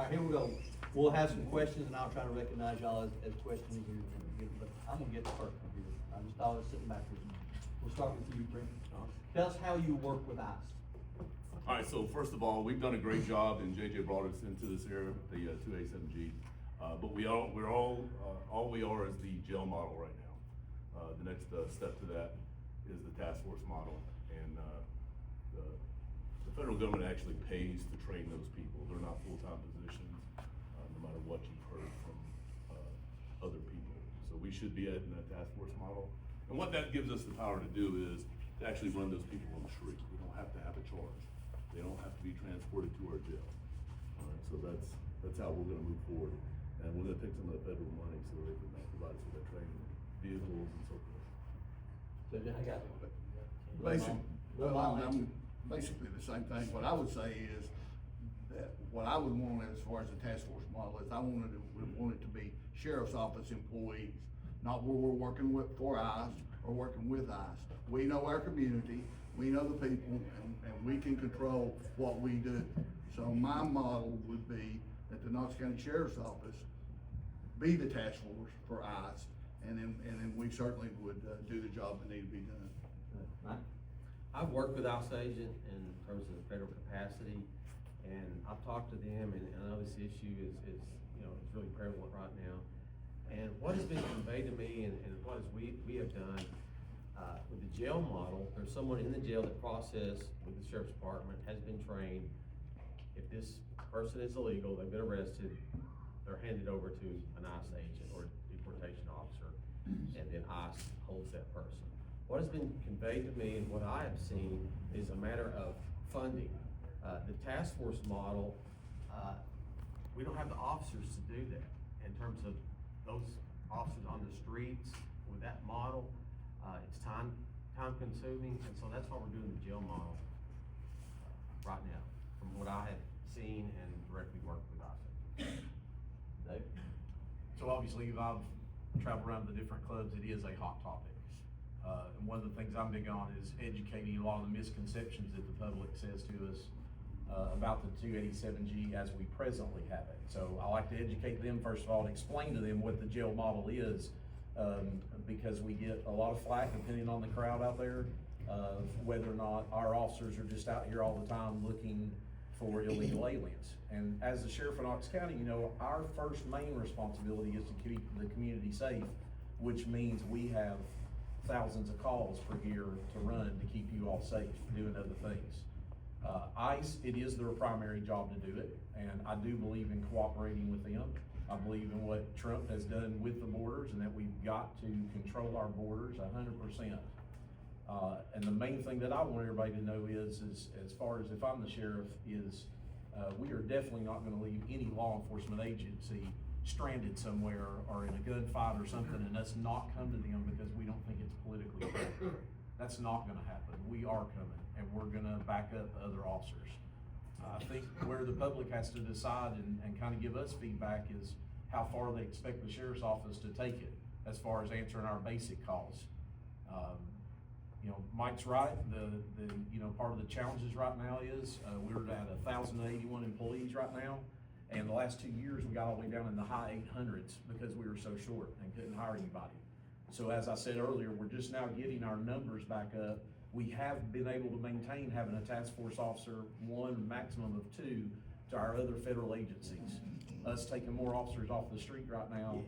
right, here we go. We'll have some questions, and I'll try to recognize y'all as questions here, but I'm gonna get the first one here. I just thought I was sitting back here. We'll start with you, Brent. Tell us how you work with ICE. All right, so first of all, we've done a great job, and JJ brought us into this area, the 2A7G. But all we are is the jail model right now. The next step to that is the task force model, and the federal government actually pays to train those people. They're not full-time positions, no matter what you've heard from other people. So we should be in that task force model. And what that gives us the power to do is to actually run those people on the street. We don't have to have a charge. They don't have to be transported to our jail. All right, so that's how we're gonna move forward. And we're gonna take some of the federal money so they can provide us with that training, vehicles and so forth. So I got it. I'm basically the same thing. What I would say is that what I would want as far as the task force model is I want it to be sheriff's office employees, not where we're working for ICE or working with ICE. We know our community, we know the people, and we can control what we do. So my model would be that the Knox County Sheriff's Office be the task force for ICE, and then we certainly would do the job that needed to be done. Mike? I've worked with ICE agent in terms of federal capacity, and I've talked to them, and I know this issue is it's really prevalent right now. And what has been conveyed to me, and what we have done with the jail model, there's someone in the jail that process with the sheriff's department has been trained. If this person is illegal, they've been arrested, they're handed over to an ICE agent or deportation officer, and then ICE holds that person. What has been conveyed to me and what I have seen is a matter of funding. The task force model, we don't have the officers to do that. In terms of those officers on the streets with that model, it's time consuming, and so that's why we're doing the jail model right now, from what I have seen and directly worked with ICE. Dave? So obviously, if I've traveled around the different clubs, it is a hot topic. And one of the things I'm big on is educating a lot of the misconceptions that the public says to us about the 287G as we presently have it. So I like to educate them, first of all, and explain to them what the jail model is, because we get a lot of flack depending on the crowd out there, whether or not our officers are just out here all the time looking for illegal aliens. And as the sheriff of Knox County, our first main responsibility is to keep the community safe, which means we have thousands of calls per year to run to keep you all safe, doing other things. ICE, it is their primary job to do it, and I do believe in cooperating with them. I believe in what Trump has done with the borders, and that we've got to control our borders 100%. And the main thing that I want everybody to know is as far as if I'm the sheriff, is we are definitely not gonna leave any law enforcement agency stranded somewhere or in a gunfight or something and us not come to them because we don't think it's politically correct. That's not gonna happen. We are coming, and we're gonna back up other officers. I think where the public has to decide and kind of give us feedback is how far they expect the sheriff's office to take it as far as answering our basic calls. Mike's right. The part of the challenges right now is we're at 1,081 employees right now, and the last 2 years we got all the way down in the high 800s because we were so short and couldn't hire anybody. So as I said earlier, we're just now getting our numbers back up. We have been able to maintain having a task force officer, one maximum of 2, to our other federal agencies. Us taking more officers off the street right now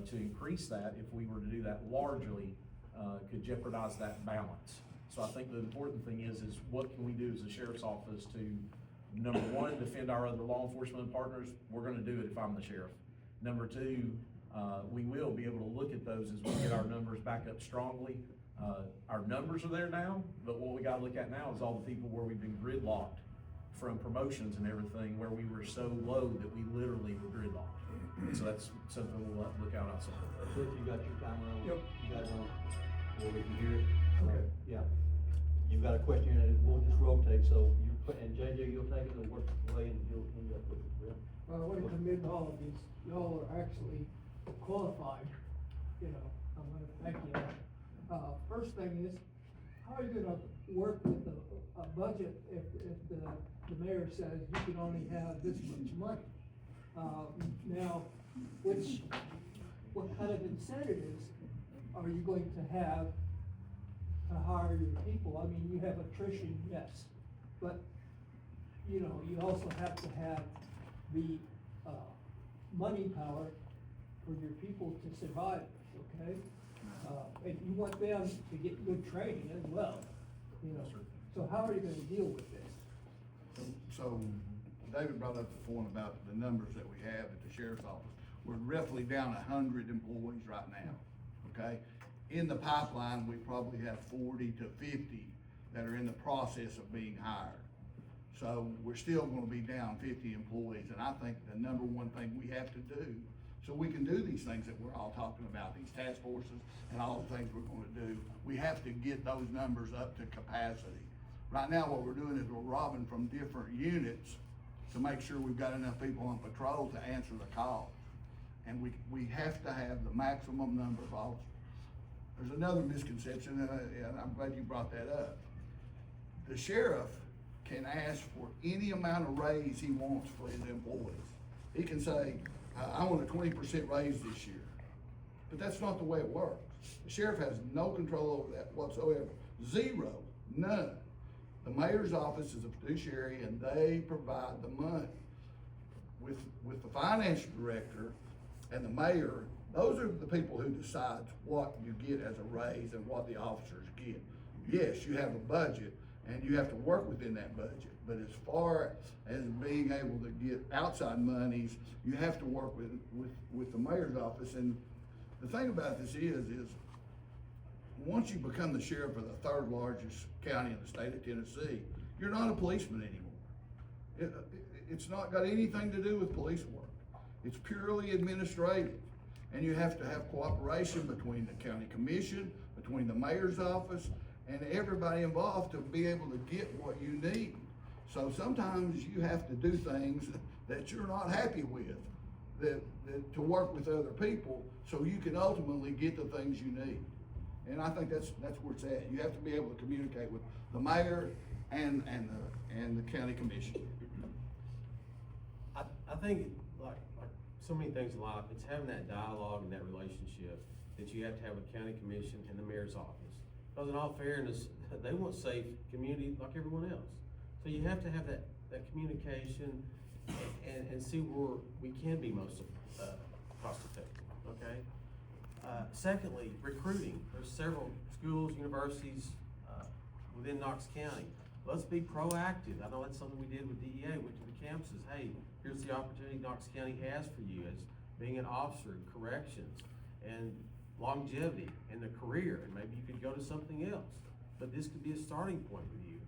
to increase that, if we were to do that largely, could jeopardize that balance. So I think the important thing is what can we do as a sheriff's office to, number one, defend our other law enforcement partners? We're gonna do it if I'm the sheriff. Number two, we will be able to look at those as we get our numbers back up strongly. Our numbers are there now, but what we gotta look at now is all the people where we've been gridlocked from promotions and everything, where we were so low that we literally were gridlocked. So that's something we'll have to look out outside. Cliff, you got your camera on? Yep. You guys on? Well, we can hear it. Okay. Yeah. You've got a question, and we'll just rotate, so and JJ, you'll take it and work the way, and you'll end up with it. Yeah. Well, I want to commend all of these. Y'all are actually qualified, I'm gonna thank you. First thing is, how are you gonna work with a budget if the mayor says you can only have this much money? Now, what kind of incentives are you going to have to hire your people? I mean, you have attrition, yes, but, you know, you also have to have the, money power for your people to survive, okay? And you want them to get good training as well, you know? So how are you gonna deal with this? So David brought up the point about the numbers that we have at the sheriff's office. We're roughly down 100 employees right now, okay? In the pipeline, we probably have 40 to 50 that are in the process of being hired. So we're still gonna be down 50 employees, and I think the number one thing we have to do, so we can do these things that we're all talking about, these task forces and all the things we're gonna do, we have to get those numbers up to capacity. Right now, what we're doing is we're robbing from different units to make sure we've got enough people on patrol to answer the call. And we have to have the maximum number of officers. There's another misconception, and I'm glad you brought that up. The sheriff can ask for any amount of raise he wants for his employees. He can say, I want a 20% raise this year. But that's not the way it works. The sheriff has no control over that whatsoever. Zero, none. The mayor's office is a fiduciary and they provide the money. With the finance director and the mayor, those are the people who decide what you get as a raise and what the officers get. Yes, you have a budget and you have to work within that budget, but as far as being able to get outside monies, you have to work with the mayor's office. And the thing about this is once you become the sheriff of the third largest county in the state of Tennessee, you're not a policeman anymore. It's not got anything to do with police work. It's purely administrative. And you have to have cooperation between the county commission, between the mayor's office, and everybody involved to be able to get what you need. So sometimes you have to do things that you're not happy with, that to work with other people so you can ultimately get the things you need. And I think that's where it's at. You have to be able to communicate with the mayor and the county commission. I think like so many things in life, it's having that dialogue and that relationship that you have to have with county commission and the mayor's office. Because in all fairness, they want safe community like everyone else. So you have to have that communication and see where we can be most cost effective, okay? Secondly, recruiting. There's several schools, universities within Knox County. Let's be proactive. I know that's something we did with DEA, went to the campuses. Hey, here's the opportunity Knox County has for you as being an officer in corrections and longevity in the career, and maybe you could go to something else. But this could be a starting point with you.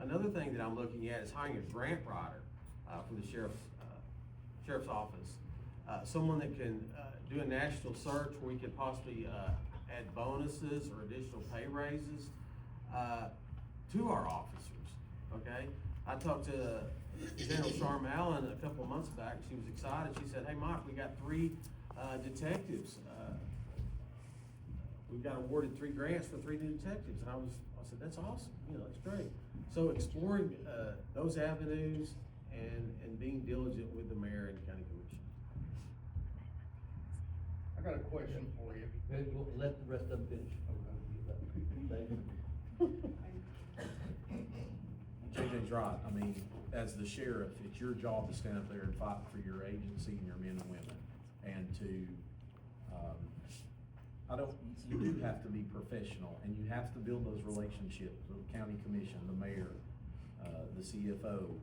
Another thing that I'm looking at is hiring a grant writer for the sheriff's office. Someone that can do a national search where we could possibly add bonuses or additional pay raises to our officers, okay? I talked to General Sharm Allen a couple of months back. She was excited. She said, hey, Mike, we got 3 detectives. We've got awarded 3 grants for 3 new detectives. And I said, that's awesome. You know, that's great. So exploring those avenues and being diligent with the mayor and county commission. I got a question for you. We'll let the rest of them finish. JJ's right. I mean, as the sheriff, it's your job to stand up there and fight for your agency and your men and women. And you do have to be professional and you have to build those relationships with the county commission, the mayor, the CFO.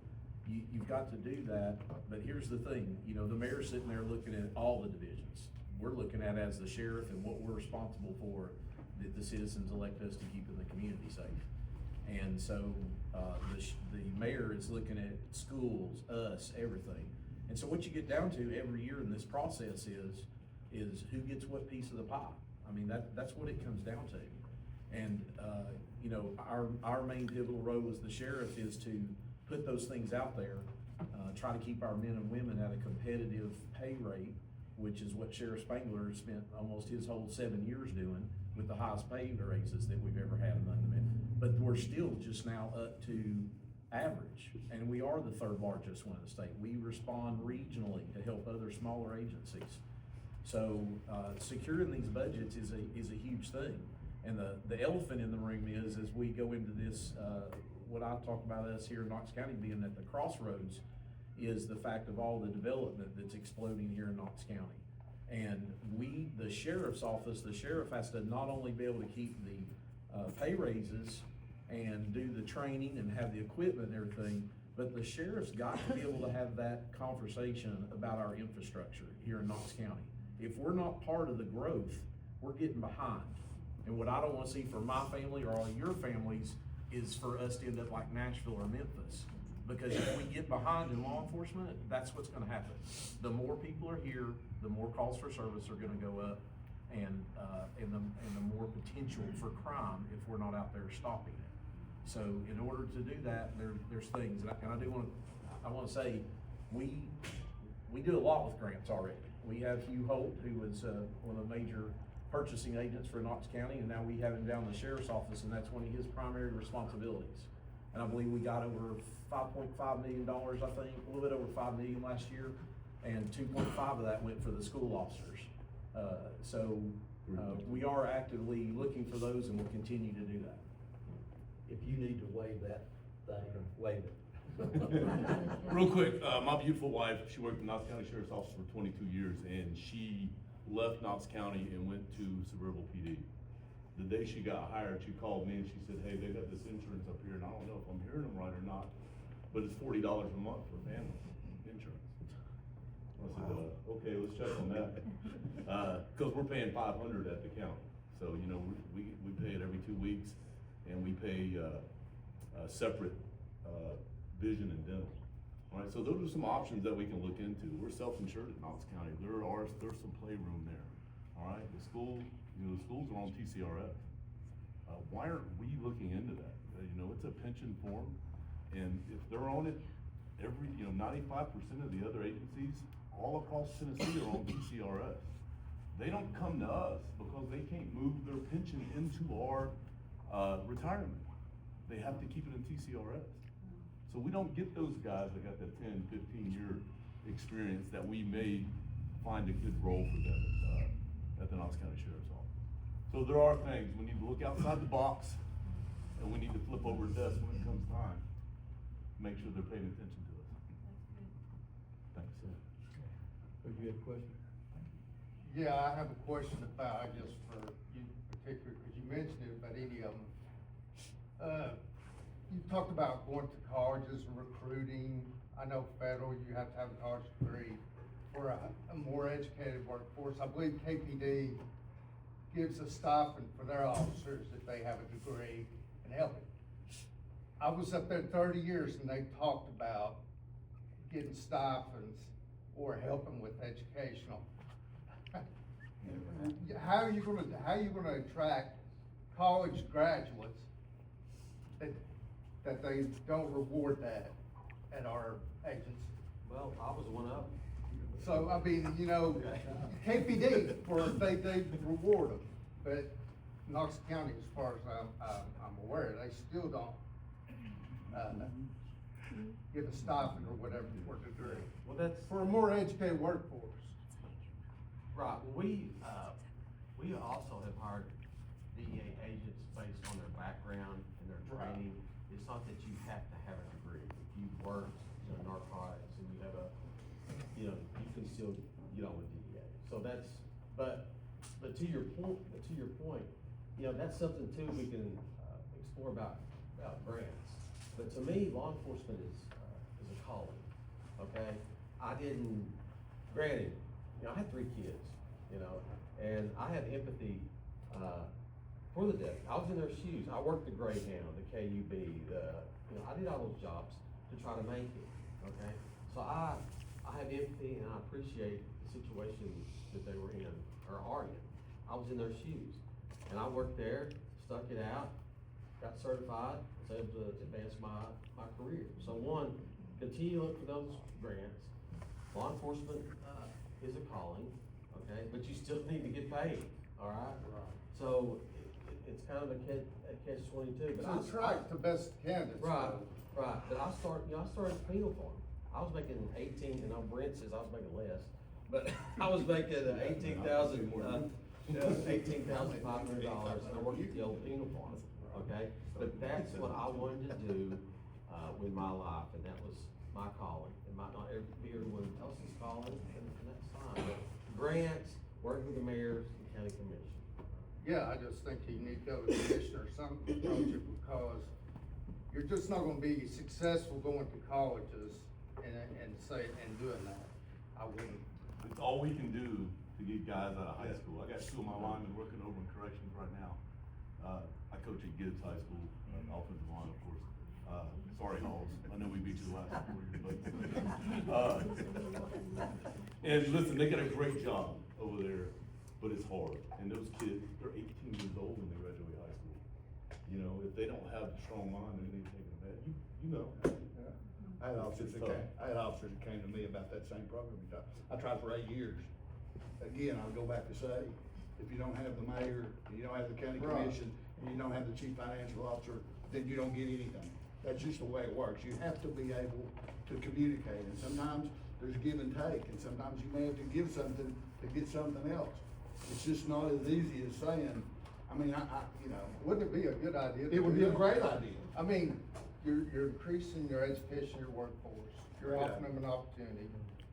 You've got to do that, but here's the thing, you know, the mayor's sitting there looking at all the divisions. We're looking at as the sheriff and what we're responsible for, that the citizens elect us to keep in the community safe. And so, the mayor is looking at schools, us, everything. And so what you get down to every year in this process is who gets what piece of the pie. I mean, that's what it comes down to. And, you know, our main pivotal role as the sheriff is to put those things out there, try to keep our men and women at a competitive pay rate, which is what Sheriff Spangler spent almost his whole 7 years doing with the highest pay raises that we've ever had among the men. But we're still just now up to average, and we are the third largest one in the state. We respond regionally to help other smaller agencies. So, securing these budgets is a huge thing. And the elephant in the room is, as we go into this, what I talk about us here in Knox County being at the crossroads, is the fact of all the development that's exploding here in Knox County. And the sheriff's office, the sheriff has to not only be able to keep the pay raises and do the training and have the equipment and everything, but the sheriff's got to be able to have that conversation about our infrastructure here in Knox County. If we're not part of the growth, we're getting behind. And what I don't wanna see for my family or all your families is for us to end up like Nashville or Memphis. Because if we get behind in law enforcement, that's what's gonna happen. The more people are here, the more calls for service are gonna go up, and the more potential for crime if we're not out there stopping it. So in order to do that, there's things, and I wanna say, we do a lot with grants already. We have Hugh Holt, who was one of the major purchasing agents for Knox County, and now we have him down in the sheriff's office, and that's one of his primary responsibilities. And I believe we got over $5.5 million, I think, a little bit over $5 million last year, and 2.5 of that went for the school officers. So we are actively looking for those, and we'll continue to do that. If you need to waive that thing, waive it. Real quick, my beautiful wife, she worked in Knox County Sheriff's Office for 22 years, and she left Knox County and went to Suburban PD. The day she got hired, she called me and she said, hey, they got this insurance up here, and I don't know if I'm hearing them right or not, but it's $40 a month for family insurance. I said, okay, let's check on that. Cause we're paying $500 at the county. So, you know, we pay it every 2 weeks, and we pay, separate, vision and dental. All right, so those are some options that we can look into. We're self-insured at Knox County. There's some playroom there. All right, the schools are on TCRF. Why aren't we looking into that? You know, it's a pension form, and if they're on it, 95% of the other agencies all across Tennessee are on TCRF. They don't come to us because they can't move their pension into our retirement. They have to keep it in TCRF. So we don't get those guys that got that 10, 15-year experience that we may find a good role for them at the Knox County Sheriff's Office. So there are things, we need to look outside the box, and we need to flip over desks when it comes time. Make sure they're paying attention to us. Thanks. Would you have a question? Yeah, I have a question about, just for you in particular, because you mentioned it, but any of them. You talked about going to colleges and recruiting. I know federal, you have to have a college degree for a more educated workforce. I believe KPD gives a stipend for their officers if they have a degree and helping. I was up there 30 years and they talked about getting stipends or helping with educational. How are you gonna attract college graduates that they don't reward that at our agency? Well, I was one of them. So, I mean, you know, KPD, they reward them, but Knox County, as far as I'm aware, they still don't, give a stipend or whatever for the degree. Well, that's. For a more educated workforce. Right, we also have hired DEA agents based on their background and their training. It's not that you have to have a degree. If you've worked, narcotics, and you have you can still get on with DEA. So that's, but to your point, that's something too we can explore about grants. But to me, law enforcement is a calling, okay? Granted, I had 3 kids, and I have empathy for the deaf. I was in their shoes. I worked the Greyhound, the KUB, I did all those jobs to try to make it, okay? So I have empathy and I appreciate the situation that they were in, or are in. I was in their shoes, and I worked there, stuck it out, got certified, was able to advance my career. So one, continue to look for those grants. Law enforcement is a calling, okay, but you still need to get paid, all right? So it's kind of a catch-22, but So I. attract the best candidates. Right, right, but I started penal farm. I was making 18, and on Brent says I was making less, but I was making $18,500, and I worked at the old penal farm, okay? But that's what I wanted to do, with my life, and that was my calling. It might not be everyone else's calling, and that's fine, but grants, working with the mayors and county commission. Yeah, I just think you need to go to the commissioner or some approach it, because you're just not gonna be successful going to colleges and doing that. I wouldn't. It's all we can do to get guys out of high school. I got two of my linemen working over in corrections right now. I coach at Gibbs High School, offensive line, of course. Sorry, Halls, I know we beat you the last 4 years, but, and listen, they got a great job over there, but it's hard. And those kids, they're 18 years old when they graduate high school. You know, if they don't have a strong mind, they're gonna be taken advantage. You know. I had officers that came to me about that same program. I tried for 8 years. Again, I'll go back to say, if you don't have the mayor, and you don't have the county Right. commission, and you don't have the chief financial officer, then you don't get anything. That's just the way it works. You have to be able to communicate, and sometimes there's give and take, and sometimes you may have to give something to get something else. It's just not as easy as saying, I mean, you know. Wouldn't it be a good idea? It would be a great idea. I mean, you're increasing your education, your workforce, you're Yeah. offering them an opportunity.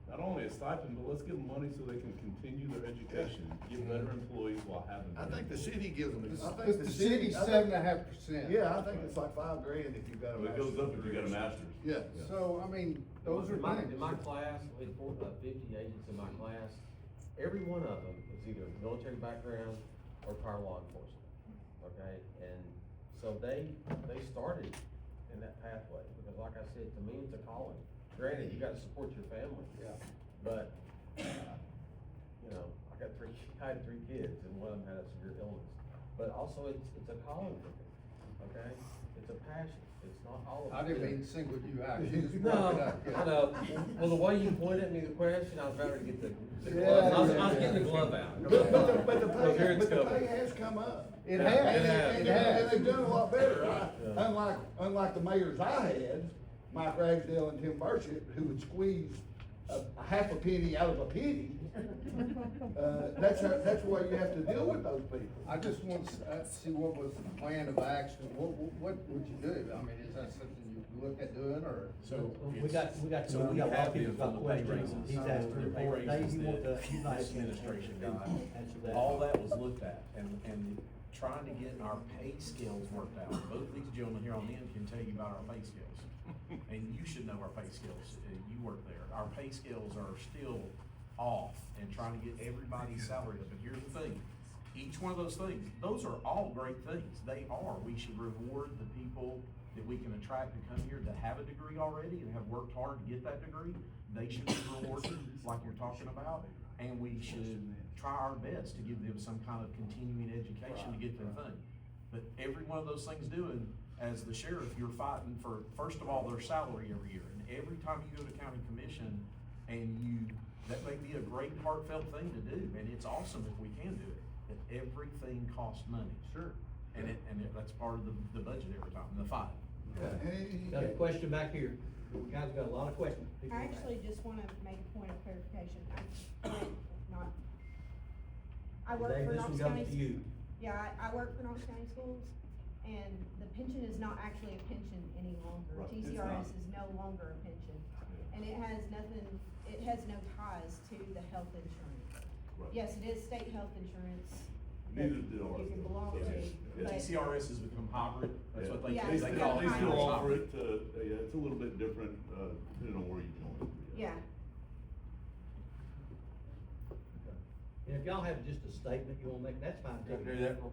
Not only a stipend, but let's give them money so they can continue their education, get better employees while having. I think the city gives them, I The think the city. I think- 7.5%. Yeah, I think it's like $5,000 if you've got a It goes master's up if you got a degree. master's. Yeah. So, I mean, those are In my things. class, we had 50 agents in my class. Every one of them was either military background or prior law enforcement, okay? And so they started in that pathway, because like I said, to me, it's a calling. Granted, you gotta support your family. Yeah. But, you know, I had 3 kids, and one of them had a severe illness. But also, it's a calling for me, okay? It's a passion, it's not all of it. I didn't mean to single you out, you just brought No, it up. yeah. I know. Well, the way you pointed at me the question, I was about to get the Yeah, glove. I was yeah, getting the yeah. glove out. But the Because here it's pay coming. has come up. It And has, and it has. they've done a lot better. Yeah. Unlike the mayors I had, Mike Ragsdale and Tim Burchett, who would squeeze a half a penny out of a penny. That's the way you have to deal with those people. I just want to see what was the plan of action, what would you do? I mean, is that something you look at doing, or? So. We got so a lot we of have people been got for the pay questions. raises. He's asked for the pay raises. raises Dave, you want that to- you'd like this to administration answer got. that. All that was looked at, and trying to get our pay scales worked out. Both these gentlemen here on the end can tell you about our pay scales. And you should know our pay scales, you work there. Our pay scales are still off, and trying to get everybody's salary up. And here's the thing, each one of those things, those are all great things. They are. We should reward the people that we can attract to come here that have a degree already and have worked hard to get that degree. They should be rewarded, like you're talking about, and we should try our best to give them some kind of continuing education to get their thing. But every one of those things doing, as the sheriff, you're fighting for, first of all, their salary every year. And every time you go to county commission and that may be a great heartfelt thing to do, and it's awesome if we can do it, but everything costs money. Sure. And that's part of the budget every time, the fight. Got a question back here. You guys got a lot of questions. People I want to actually just wanna make a point of clarification. I work Dave, for this Knox one goes County. to you. Yeah, I work for Knox County Schools, and the pension is not actually a pension any longer. Right, it's TCRS not. is no longer a pension. And it has no ties to the health insurance. Right. Yes, it is state health insurance that Neither did ours. you can belong Yeah. to, Yeah. but. TCRS has become hybrid, that's what they, Yeah, They it's they still, call it. they still hybrid. offer it to, yeah, it's a little bit different, depending on where you join. Yeah. And if y'all have just a statement you wanna make, that's fine too. Do that. Go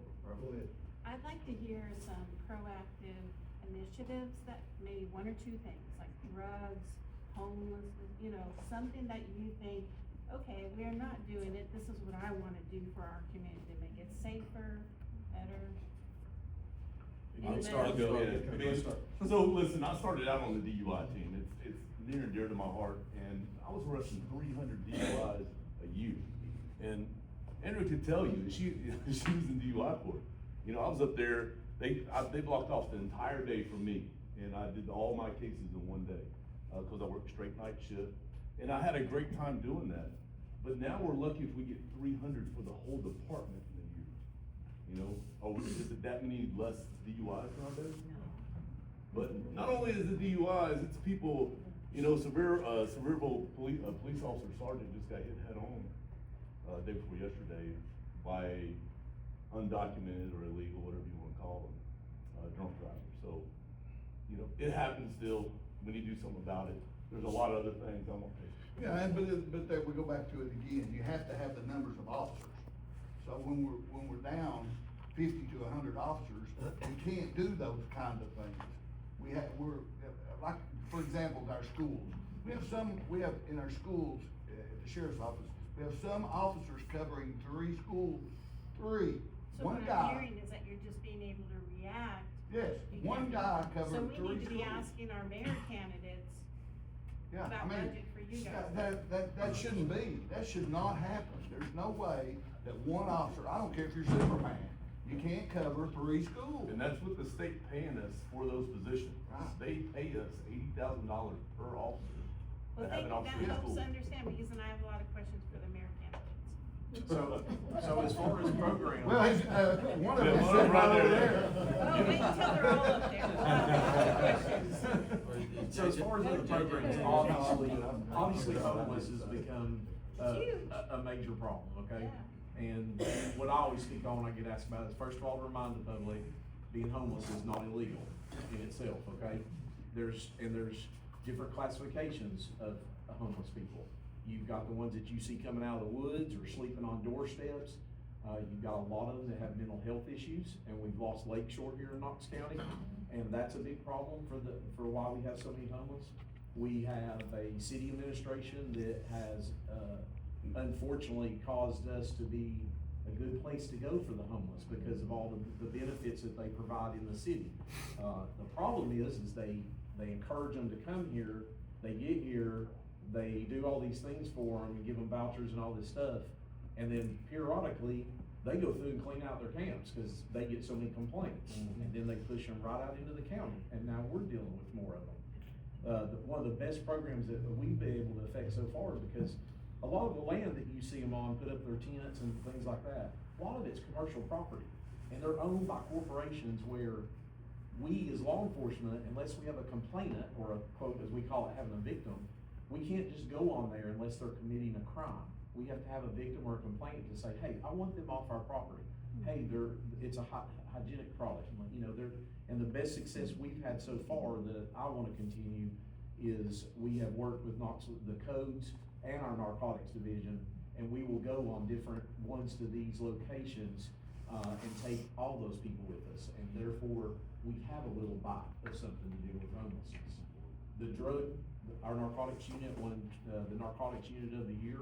ahead. I'd like to hear some proactive initiatives that maybe 1 or 2 things, like drugs, homelessness, something that you think, okay, we're not doing it, this is what I wanna do for our community, to make it safer, better. I'll go ahead. I mean, so listen, I started out on the DUI team. It's near and dear to my heart, and I was arresting 300 DUIs a year. And Andrew could tell you, she was in DUI court. You know, I was up there, they blocked off the entire day for me, and I did all my cases in one day, cause I worked straight night shift, and I had a great time doing that. But now we're lucky if we get 300 for the whole department in a year. You know, is it that many less DUIs nowadays? But not only is it DUIs, it's people, you know, Sevierville police officer sergeant just got hit head on, day before yesterday by undocumented or illegal, whatever you wanna call them, drunk driver. So, you know, it happens still. We need to do something about it. There's a lot of other things I'm gonna pay. Yeah, but there, we go back to it again, you have to have the numbers of officers. So when we're down 50 to 100 officers, we can't do those kind of things. We're, like, for example, our schools. We have in our schools, at the sheriff's office, we have some officers covering 3 schools, 3. So One what guy. I'm hearing is that you're just being able to react. Yes, You one can't- guy covering 3 So schools. we need to be asking our mayor candidates Yeah, I about mean, budget for you guys. that shouldn't be, that should not happen. There's no way that one officer, I don't care if you're Superman, you can't cover 3 schools. And that's what the state paying us for those positions. Right. They pay us $80,000 per officer Well, to have an that officer in helps school. understand, because then I have a lot of questions for the mayor candidates. So as far as programs. Well, he's, one of Yeah, them one sitting right right over there. there. Oh, wait until they're all up there. We'll have a lot of questions. So as far as other programs, obviously homeless has become Huge. a major problem, okay? Yeah. And what I always speak on, I get asked about is, first of all, to remind the public, being homeless is not illegal in itself, okay? There's different classifications of homeless people. You've got the ones that you see coming out of the woods or sleeping on doorsteps. You've got a lot of them that have mental health issues, and we've lost Lakeshore here in Knox County, and that's a big problem for why we have so many homeless. We have a city administration that has, unfortunately caused us to be a good place to go for the homeless because of all the benefits that they provide in the city. The problem is they encourage them to come here, they get here, they do all these things for them and give them vouchers and all this stuff. And then periodically, they go through and clean out their camps because they get so many complaints. And then they push them right out into the county, and now we're dealing with more of them. One of the best programs that we've been able to affect so far is because a lot of the land that you see them on, put up their tents and things like that, a lot of it's commercial property. And they're owned by corporations where we as law enforcement, unless we have a complainant, or a quote, as we call it, having a victim, we can't just go on there unless they're committing a crime. We have to have a victim or a complainant to say, hey, I want them off our property. Hey, it's a hygienic product, you know, and the best success we've had so far that I wanna continue is we have worked with Knox, the codes and our narcotics division, and we will go on different ones to these locations, and take all those people with us, and therefore, we have a little bite of something to do with homelessness. Our narcotics unit won, the narcotics unit of the year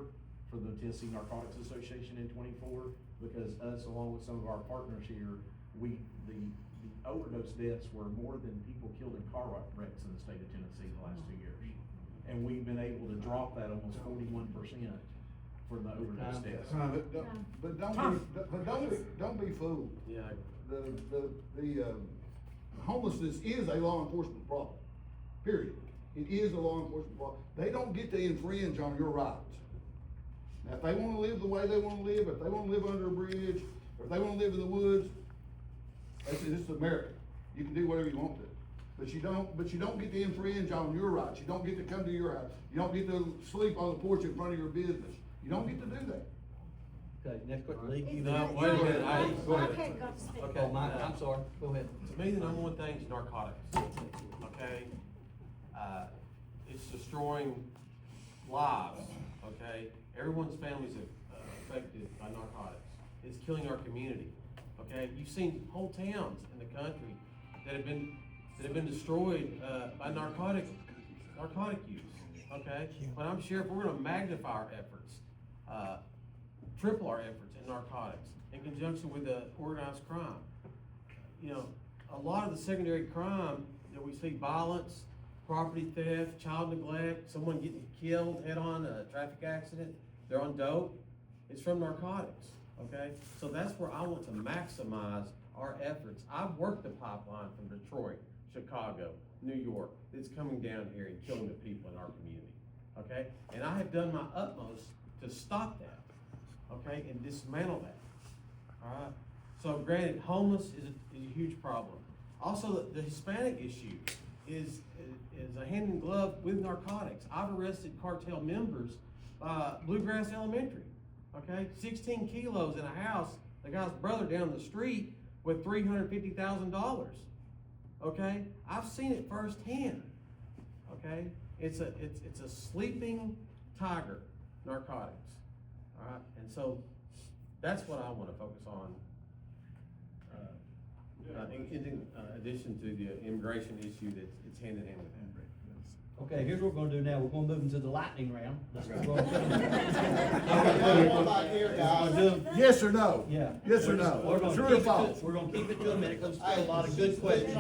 for the Tennessee Narcotics Association in '24, because us, along with some of our partners here, the overdose deaths were more than people killed in car wrecks in the state of Tennessee the last 2 years. And we've been able to drop that almost 41% for the overdose deaths. But don't be fooled. Yeah. The homelessness is a law enforcement problem, period. It is a law enforcement problem. They don't get to infringe on your rights. Now, if they wanna live the way they wanna live, if they wanna live under a bridge, or if they wanna live in the woods, this is America. You can do whatever you want to. But you don't get to infringe on your rights. You don't get to come to your house. You don't get to sleep on the porch in front of your business. You don't get to do that. Okay, next question, Lee. It's You not- know, wait a go minute, ahead. Go ahead. Okay, go speak. Okay, I'm sorry, go ahead. To me, the number one thing is narcotics, okay? It's destroying lives, okay? Everyone's families are affected by narcotics. It's killing our community, okay? You've seen whole towns in the country that have been destroyed, by narcotic use, okay? When I'm sheriff, we're gonna magnify our efforts, triple our efforts in narcotics in conjunction with the organized crime. You know, a lot of the secondary crime that we see, violence, property theft, child neglect, someone getting killed head-on, a traffic accident, they're on dope, it's from narcotics, okay? So that's where I want to maximize our efforts. I've worked the pipeline from Detroit, Chicago, New York, it's coming down here and killing the people in our community, okay? And I have done my utmost to stop that, okay, and dismantle that, all right? So granted, homeless is a huge problem. Also, the Hispanic issue is a hand in glove with narcotics. I've arrested cartel members, Bluegrass Elementary, okay? 16 kilos in a house, the guy's brother down the street with $350,000, okay? I've seen it firsthand, okay? It's a sleeping tiger, narcotics, all right? And so that's what I wanna focus on. In addition to the immigration issue it's hand in hand with that. Okay, here's what we're gonna do now, we're gonna move into the lightning round. That's what we're gonna do. Yes or no? Yeah. Yes or no? We're gonna True or keep it false? to, we're gonna keep it to a minute, cause there's still a lot of good questions.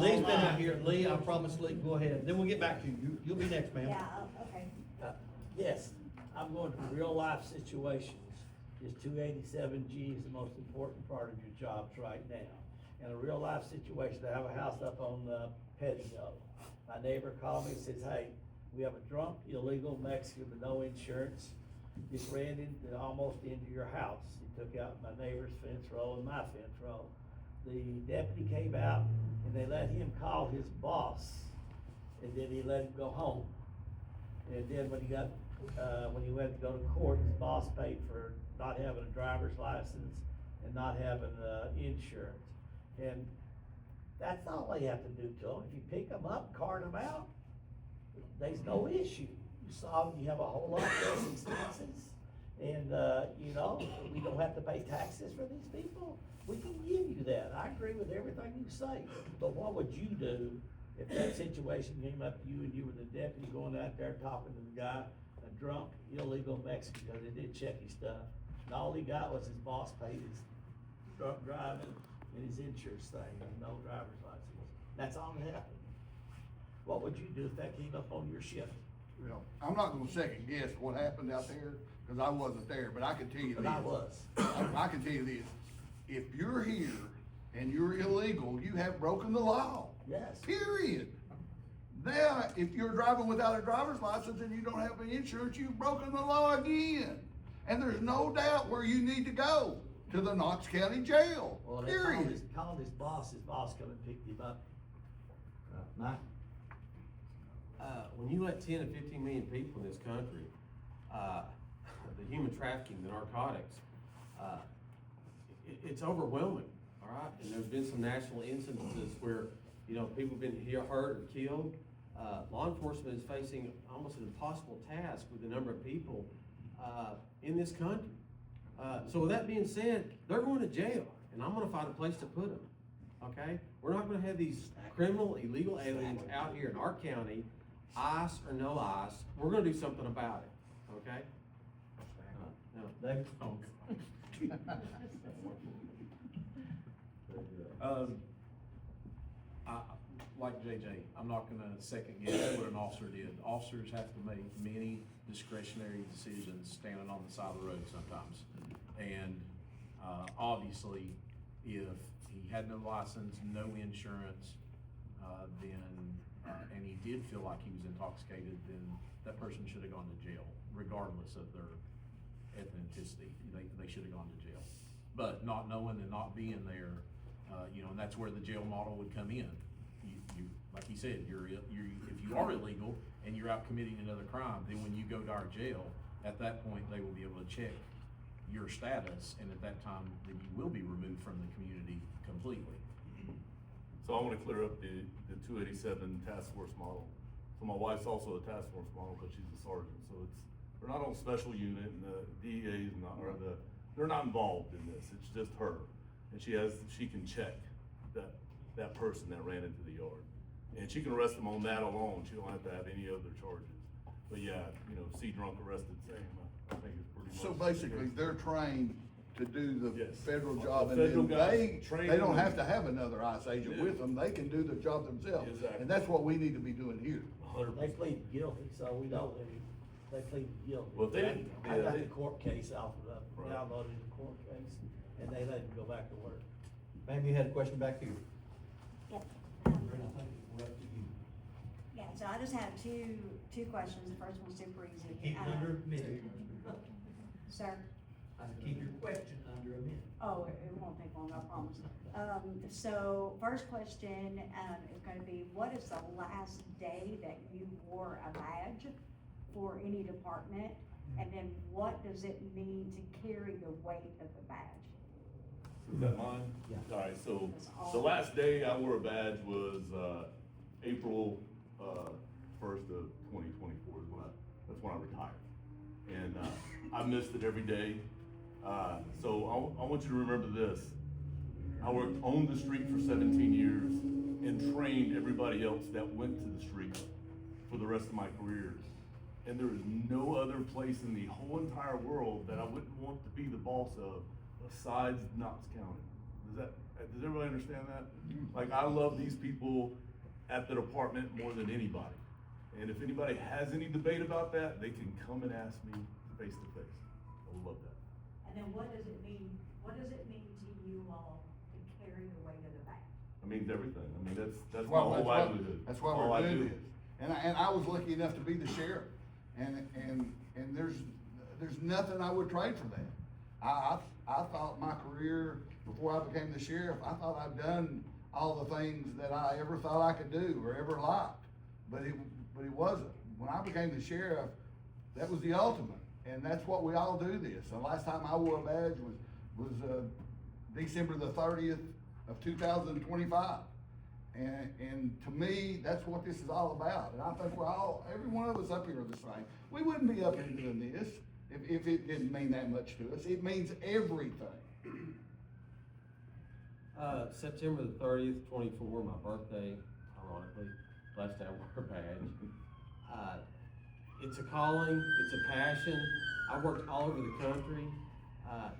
Lee's been out here, Lee, I promise, Lee, go ahead, then we'll get back to you, you'll be next, ma'am. Yeah, okay. Yes, I'm going to real life situations. Is 287G is the most important part of your jobs right now. In a real life situation, I have a house up on Pettigo. My neighbor called me and says, hey, we have a drunk, illegal Mexican with no insurance. Just ran almost into your house. He took out my neighbor's fence row and my fence row. The deputy came out and they let him call his boss, and then he let him go home. And then when he went to go to court, his boss paid for not having a driver's license and not having insurance. And that's all they have to do to them. If you pick them up, cart them out, there's no issue. You have a whole lot less expenses, and we don't have to pay taxes for these people. We can give you that. I agree with everything you say, but what would you do if that situation came up to you and you were the deputy going out there talking to the guy, a drunk, illegal Mexican, because they did check his stuff, and all he got was his boss paid his drunk driving and his insurance thing, and no driver's license. That's all that happened. What would you do if that came up on your shift? Well, I'm not gonna second guess what happened out there, cause I wasn't there, but I can tell you this. But I was. I can tell you this, if you're here and you're illegal, you have broken the law. Yes. Period. Now, if you're driving without a driver's license and you don't have any insurance, you've broken the law again. And there's no doubt where you need to go, to the Knox County Jail, Well, they period. called his boss come and picked him up. Mike? When you let 10 to 15 million people in this country, the human trafficking, the narcotics, it's overwhelming, all right? And there's been some national instances where, people have been hurt or killed. Law enforcement is facing almost an impossible task with the number of people in this country. So with that being said, they're going to jail, and I'm gonna find a place to put them, okay? We're not gonna have these criminal, illegal aliens out here in our county, ICE or no ICE. We're gonna do something about it, okay? No. David? Like JJ, I'm not gonna second guess what an officer did. Officers have to make many discretionary decisions standing on the side of the road sometimes. And, obviously, if he had no license, no insurance, and he did feel like he was intoxicated, then that person should have gone to jail, regardless of their ethnicity. They should have gone to jail. But not knowing and not being there, and that's where the jail model would come in. You like he said, if you are illegal and you're out committing another crime, then when you go to our jail, at that point, they will be able to check your status, and at that time, then you will be removed from the community completely. So I want to clear up the 287 task force model. So my wife's also a task force model, but she's a sergeant. So we're not on special unit, and the DEA is not, they're not involved in this. It's just her, and she can check that person that ran into the yard, and she can arrest them on that alone. She don't have to have any other charges. But yeah, see drunk arrested, same. I think it's pretty much. So basically, they're trained to do the Yes. federal job, The and federal then guys train they don't them. have to have another ICE agent Yeah. with them, they can do the job themselves. Exactly. And that's what we need to be doing here. They pleaded guilty, so we know they pleaded guilty. Well, I got they- the court case off of Right. downloaded the court case, and they let him go back to work. Ma'am, you had a question back here. Yep. Brent, I think we're up to you. Yeah, so I just have two questions. The first one's super easy. Keep it under a minute. Sir? Keep your question under a minute. Oh, it won't take long, I promise. So first question, is gonna be, what is the last day that you wore a badge for any department? And then what does it mean to carry the weight of the badge? Is that mine? Yeah. Alright, so That's all. the last day I wore a badge was, April, 1st of 2024 is that's when I retired. And, I missed it every day. So I want you to remember this. I worked on the street for 17 years and trained everybody else that went to the street for the rest of my career. And there is no other place in the whole entire world that I wouldn't want to be the boss of besides Knox County. Does everybody understand that? Like, I love these people at the department more than anybody. And if anybody has any debate about that, they can come and ask me face to face. I would love that. And then what does it mean to you all to carry the weight of the badge? It means everything. I mean, that's my Well, whole livelihood. That's why All we're I doing do. this. And I was lucky enough to be the sheriff, and there's nothing I would trade for that. I thought my career, before I became the sheriff, I thought I'd done all the things that I ever thought I could do or ever liked, but it wasn't. When I became the sheriff, that was the ultimate, and that's what we all do this. The last time I wore a badge was December the 30th of 2025. And to me, that's what this is all about. And I think every one of us up here are the same. We wouldn't be up here doing this if it didn't mean that much to us. It means everything. September the 30th, 24, my birthday, ironically, last day I wore a badge. It's a calling, it's a passion. I worked all over the country,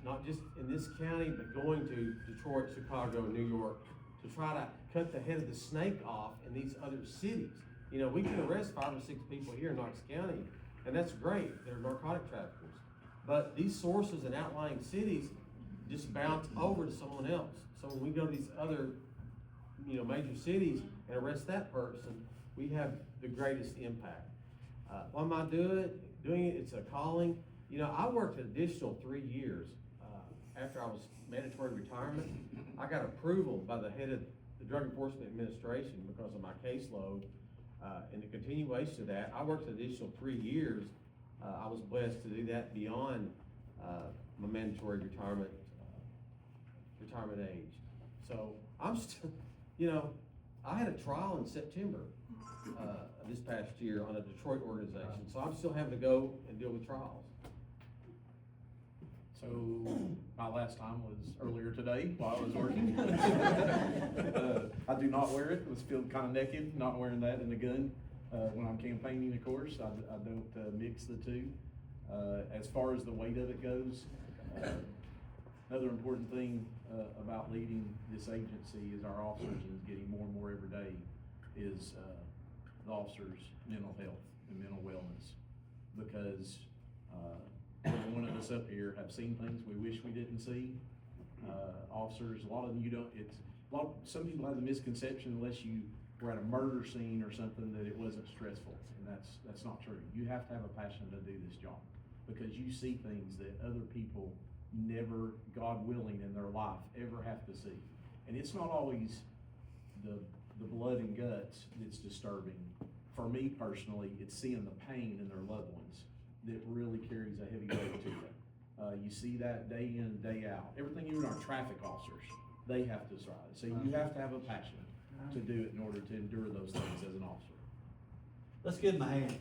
not just in this county, but going to Detroit, Chicago, New York, to try to cut the head of the snake off in these other cities. You know, we can arrest 5 or 6 people here in Knox County, and that's great, they're narcotic traffickers. But these sources in outlying cities just bounce over to someone else. So when we go to these other, major cities and arrest that person, we have the greatest impact. Why am I doing it? It's a calling. You know, I worked an additional 3 years after I was mandatory retirement. I got approval by the head of the Drug Enforcement Administration because of my caseload. In the continuation of that, I worked an additional 3 years. I was blessed to do that beyond my mandatory retirement age. So I'm still, I had a trial in September this past year on a Detroit organization, so I'm still having to go and deal with trials. So my last time was earlier today while I was working. I do not wear it. I was feeling kind of naked, not wearing that and the gun. When I'm campaigning, of course, I don't mix the two. As far as the weight of it goes, another important thing about leading this agency is our officers, and is getting more and more every day, is the officers' mental health and mental wellness. Because every one of us up here have seen things we wish we didn't see. Officers, a lot of them some people have the misconception, unless you were at a murder scene or something, that it wasn't stressful, and that's not true. You have to have a passion to do this job, because you see things that other people never, God willing, in their life ever have to see. And it's not always the blood and guts that's disturbing. For me personally, it's seeing the pain in their loved ones that really carries a heavy weight to them. You see that day in, day out. Everything, even our traffic officers, they have to strive. So you have to have a passion to do it in order to endure those things as an officer. Let's give him a hand.